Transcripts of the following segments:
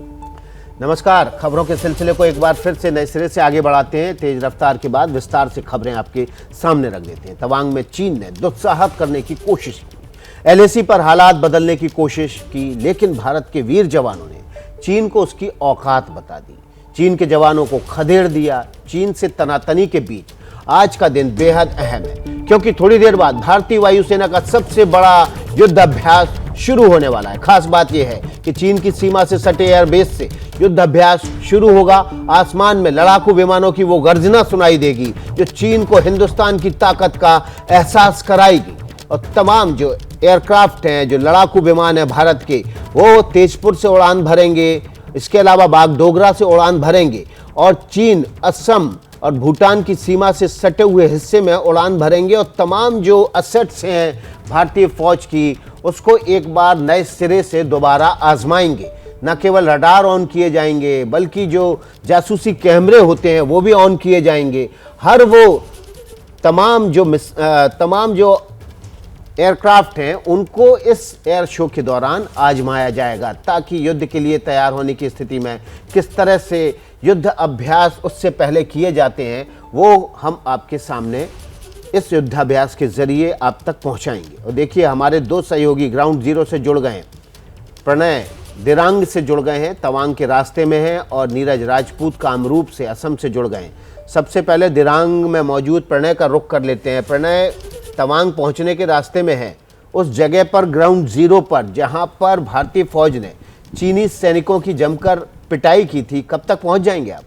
नमस्कार। खबरों के सिलसिले को एक बार फिर से नए सिरे से आगे बढ़ाते हैं। तेज रफ्तार के बाद विस्तार से खबरें आपके सामने रख देते हैं। तवांग में चीन ने दुस्साहत करने की कोशिश की, एलएसी पर हालात बदलने की कोशिश की, लेकिन भारत के वीर जवानों ने चीन को उसकी औकात बता दी। चीन के जवानों को खदेड़ दिया। चीन से तनातनी के बीच आज का दिन बेहद अहम है, क्योंकि थोड़ी देर बाद भारतीय वायुसेना का सबसे बड़ा युद्ध अभ्यास शुरू होने वाला है। खास बात यह है कि चीन की सीमा से सटे एयरबेस से युद्ध अभ्यास शुरू होगा। आसमान में लड़ाकू विमानों की वो गर्जना सुनाई देगी जो चीन को हिंदुस्तान की ताकत का एहसास कराएगी। और तमाम जो एयरक्राफ्ट हैं, जो लड़ाकू विमान है भारत के, वो तेजपुर से उड़ान भरेंगे। इसके अलावा बागडोगरा से उड़ान भरेंगे और चीन, असम और भूटान की सीमा से सटे हुए हिस्से में उड़ान भरेंगे। और तमाम जो असेट्स हैं भारतीय फौज की, उसको एक बार नए सिरे से दोबारा आजमाएंगे। न केवल रडार ऑन किए जाएंगे, बल्कि जो जासूसी कैमरे होते हैं वो भी ऑन किए जाएंगे। हर वो तमाम जो एयरक्राफ्ट हैं उनको इस एयर शो के दौरान आजमाया जाएगा, ताकि युद्ध के लिए तैयार होने की स्थिति में किस तरह से युद्ध अभ्यास उससे पहले किए जाते हैं वो हम आपके सामने इस युद्धाभ्यास के जरिए आप तक पहुंचाएंगे। और देखिए, हमारे दो सहयोगी ग्राउंड जीरो से जुड़ गए हैं। प्रणय दिरांग से जुड़ गए हैं, तवांग के रास्ते में हैं, और नीरज राजपूत कामरूप से, असम से जुड़ गए हैं। सबसे पहले दिरांग में मौजूद प्रणय का रुख कर लेते हैं। प्रणय, तवांग पहुंचने के रास्ते में है, उस जगह पर ग्राउंड जीरो पर जहां पर भारतीय फौज ने चीनी सैनिकों की जमकर पिटाई की थी, कब तक पहुंच जाएंगे आप?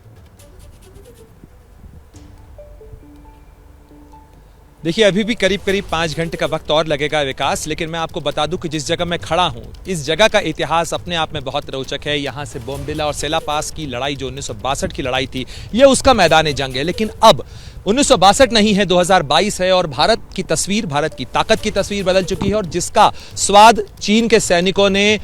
देखिए, अभी भी करीब 5 घंटे का वक्त और लगेगा विकास, लेकिन मैं आपको बता दूं कि जिस जगह मैं खड़ा हूं, इस जगह का इतिहास अपने आप में बहुत रोचक है। यहां से बोमडिला और सेला पास की लड़ाई, जो 1962 की लड़ाई थी, ये उसका मैदान जंग है। लेकिन अब 1962 नहीं है, 2022 है, और भारत की तस्वीर, भारत की ताकत की तस्वीर बदल चुकी है। और जिसका स्वाद चीन के सैनिकों ने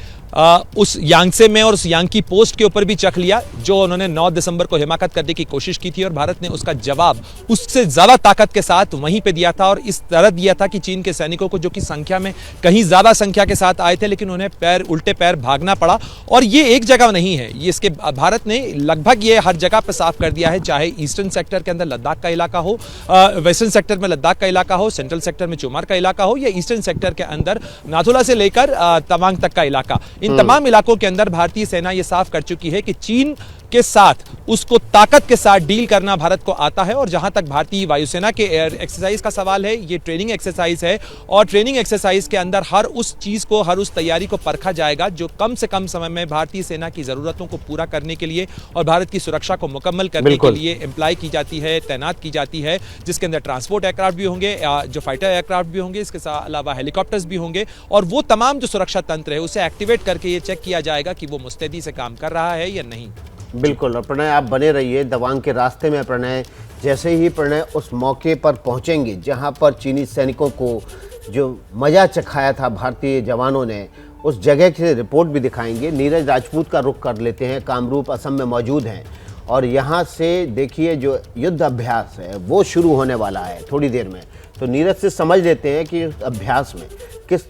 उस यांगसे में और उस यांकी पोस्ट के ऊपर भी चख लिया, जो उन्होंने 9 दिसंबर को हिमाकत करने की कोशिश की थी, और भारत ने उसका जवाब उससे ज्यादा ताकत के साथ वहीं पे दिया था। और इस तरह दिया था कि चीन के सैनिकों को, जो कि संख्या में कहीं ज्यादा संख्या के साथ आए थे, लेकिन उन्हें उल्टे पैर भागना पड़ा। और ये एक जगह नहीं है, ये इसके भारत ने लगभग ये हर जगह पर साफ कर दिया है, चाहे ईस्टर्न सेक्टर के अंदर लद्दाख का इलाका हो, वेस्टर्न सेक्टर में लद्दाख का इलाका हो, सेंट्रल सेक्टर में चुमार का इलाका हो, या ईस्टर्न सेक्टर के अंदर नाथुला से लेकर तवांग तक का इलाका। इन तमाम इलाकों के अंदर भारतीय सेना यह साफ कर चुकी है कि चीन के साथ उसको ताकत के साथ डील करना भारत को आता है। और जहां तक भारतीय वायुसेना के एयर एक्सरसाइज का सवाल है, ये ट्रेनिंग एक्सरसाइज है, और ट्रेनिंग एक्सरसाइज के अंदर हर उस चीज को, हर उस तैयारी को परखा जाएगा जो कम से कम समय में भारतीय सेना की जरूरतों को पूरा करने के लिए और भारत की सुरक्षा को मुकम्मल करने के लिए एम्प्लॉय की जाती है, तैनात की जाती है, जिसके अंदर ट्रांसपोर्ट एयरक्राफ्ट भी होंगे, जो फाइटर एयरक्राफ्ट भी होंगे, इसके अलावा हेलीकॉप्टर्स भी होंगे। और वो तमाम जो सुरक्षा तंत्र है उसे एक्टिवेट करके ये चेक किया जाएगा कि वो मुस्तैदी से काम कर रहा है या नहीं। बिल्कुल। और प्रणय, आप बने रहिए तवांग के रास्ते में। प्रणय, जैसे ही प्रणय उस मौके पर पहुंचेंगे जहां पर चीनी सैनिकों को जो मजा चखाया था भारतीय जवानों ने, उस जगह की रिपोर्ट भी दिखाएंगे। नीरज राजपूत का रुख कर लेते हैं, कामरूप असम में मौजूद हैं, और यहाँ से देखिए जो युद्ध अभ्यास है वो शुरू होने वाला है थोड़ी देर में। तो नीरज से समझ लेते हैं कि इस अभ्यास में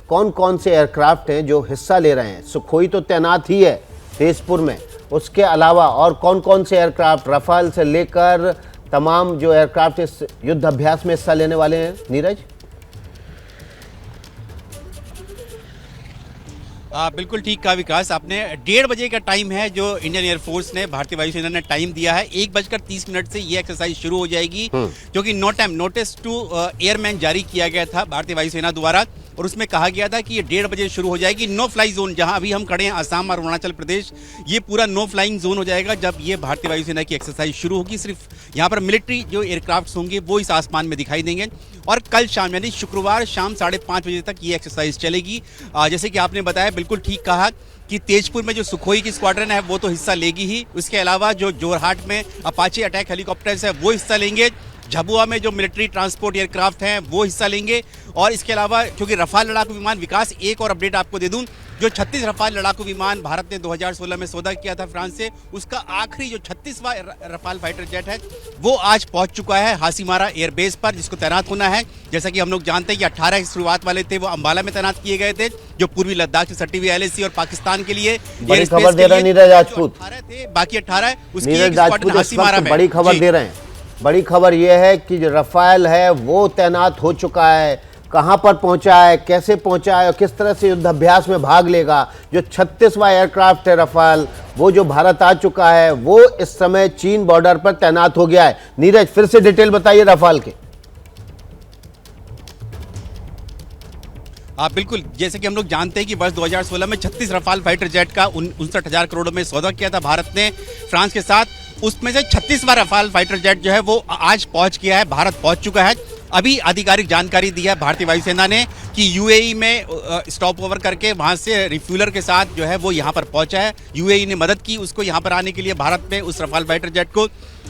कौन कौन से एयरक्राफ्ट हैं जो हिस्सा ले रहे हैं। सुखोई तो तैनात ही है तेजपुर में, उसके अलावा और कौन कौन से एयरक्राफ्ट, रफाल से लेकर तमाम जो एयरक्राफ्ट इस युद्ध अभ्यास में हिस्सा लेने वाले हैं? नीरज। बिल्कुल ठीक कहा विकास आपने। 1:30 बजे का टाइम है जो इंडियन एयरफोर्स ने, भारतीय वायुसेना ने टाइम दिया है। 1:30 से ये एक्सरसाइज शुरू हो जाएगी, जो कि नोटिस टू एयरमैन जारी किया गया था भारतीय वायुसेना द्वारा, और उसमें कहा गया था कि ये 1:30 बजे शुरू हो जाएगी। नो फ्लाई जोन, जहां अभी हम खड़े हैं असम और अरुणाचल प्रदेश, ये पूरा नो फ्लाइंग जोन हो जाएगा जब ये भारतीय वायुसेना की एक्सरसाइज शुरू होगी। सिर्फ यहाँ पर मिलिट्री जो एयरक्राफ्ट होंगे वो इस आसमान में दिखाई देंगे। और कल शाम यानी शुक्रवार शाम 5:30 बजे तक ये एक्सरसाइज चलेगी। जैसे कि आपने बताया, बिल्कुल ठीक कहा कि तेजपुर में जो सुखोई की स्क्वाड्रन है वो तो हिस्सा लेगी ही। उसके अलावा जो जोरहाट में अपाचे अटैक हेलीकॉप्टर्स है वो हिस्सा लेंगे। झाबुआ में जो मिलिट्री ट्रांसपोर्ट एयरक्राफ्ट हैं वो हिस्सा लेंगे। और इसके अलावा क्योंकि रफाल लड़ाकू विमान, विकास एक और अपडेट आपको दे दूं, जो 36 रफाल लड़ाकू विमान भारत ने 2016 में सौदा किया था फ्रांस से, उसका आखिरी जो 36वां रफाल फाइटर जेट है वो आज पहुंच चुका है हासीमारा एयरबेस पर, जिसको तैनात होना है। जैसा कि हम लोग जानते हैं कि 18 शुरुआत वाले थे वो अंबाला में तैनात किए गए थे, जो पूर्वी लद्दाख से सटी हुई LAC और पाकिस्तान के लिए बड़ी खबर दे रहे हैं नीरज राजपूत। 18 थे, बाकी 18 उसकी नीरज एक स्क्वाड्रन राजपूत इस हासीमारा वक्त में। बड़ी खबर जी। दे रहे हैं। बड़ी खबर यह है कि जो रफाल है वो तैनात हो चुका है, कहां पर पहुंचा है, कैसे पहुंचा है और किस तरह से युद्धाभ्यास में भाग लेगा। जो 36वां एयरक्राफ्ट है रफाल, वो जो भारत आ चुका है, वो इस समय चीन बॉर्डर पर तैनात हो गया है। नीरज फिर से डिटेल बताइए रफाल के। आप बिल्कुल, जैसे कि हम लोग जानते हैं कि वर्ष 2016 में 36 रफाल फाइटर जेट का 59,000 करोड़ में सौदा किया था भारत ने फ्रांस के साथ। उसमें से 36वां रफाल फाइटर जेट जो है वो आज पहुंच गया है, भारत पहुंच चुका है। अभी आधिकारिक जानकारी दी है भारतीय वायुसेना ने कि UAE में स्टॉप ओवर करके वहां से रिफ्यूलर के साथ जो है वो यहां पर पहुंचा है। UAE ने मदद की उसको यहां पर आने के लिए भारत में, उस रफाल फाइटर जेट को।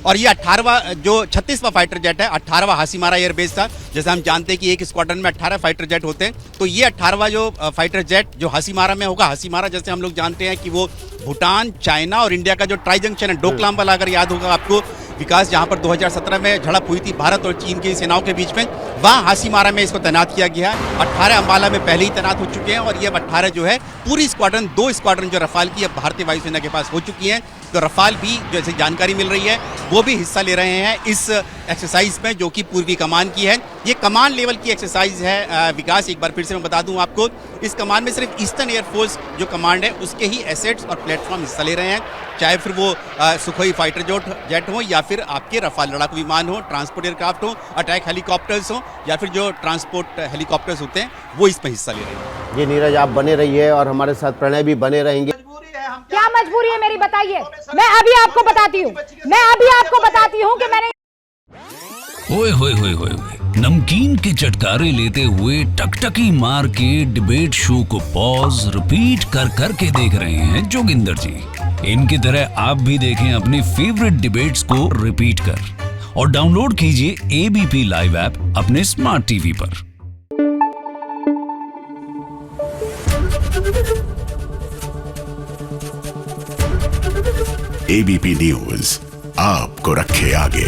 और ये 18वां जो 36वां फाइटर जेट है, 18वां हासीमारा एयरबेस था। जैसे हम जानते हैं कि एक स्क्वाड्रन में 18 फाइटर जेट होते हैं, तो ये 18वां जो फाइटर जेट जो हासीमारा में होगा। हासीमारा जैसे हम लोग जानते हैं कि वो भूटान, चाइना और इंडिया का जो ट्राई जंक्शन है, डोकलाम वाला, अगर याद होगा आपको विकास, जहां पर 2017 में झड़प हुई थी भारत और चीन की सेनाओं के बीच में, वहां हासीमारा में इसको तैनात किया गया है। 18 अंबाला में पहले ही तैनात हो चुके हैं और ये 18 जो है पूरी स्क्वाड्रन, 2 स्क्वाड्रन जो रफाल की अब भारतीय वायुसेना के पास हो चुकी है। तो रफाल भी जैसे जानकारी मिल रही है वो भी हिस्सा ले रहे हैं इस एक्सरसाइज में, जो कि पूर्वी कमान की है। ये कमान लेवल की एक्सरसाइज है विकास। एक बार फिर से मैं बता दूं आपको, इस कमान में सिर्फ ईस्टर्न एयरफोर्स जो कमांड है उसके ही एसेट्स और प्लेटफॉर्म हिस्सा ले रहे हैं, चाहे फिर वो सुखोई फाइटर जेट हो या फिर आपके रफाल लड़ाकू विमान हो, ट्रांसपोर्ट एयरक्राफ्ट हो, अटैक हेलीकॉप्टर्स हो या फिर जो ट्रांसपोर्ट हेलीकॉप्टर्स होते हैं, वो इसमें हिस्सा ले रहे हैं। जी नीरज, आप बने रहिए और हमारे साथ प्रणय भी बने रहेंगे। क्या मजबूरी है मेरी, बताइए। मैं अभी आपको बताती हूँ कि मैंने ओए होए होए होए होए, नमकीन के चटकारे लेते हुए टकटकी मार के डिबेट शो को पॉज रिपीट कर कर के देख रहे हैं जोगिंदर जी। इनकी तरह आप भी देखें अपनी फेवरेट डिबेट्स को रिपीट कर और डाउनलोड कीजिए ABP लाइव ऐप अपने स्मार्ट टीवी पर। ABP न्यूज आपको रखे आगे।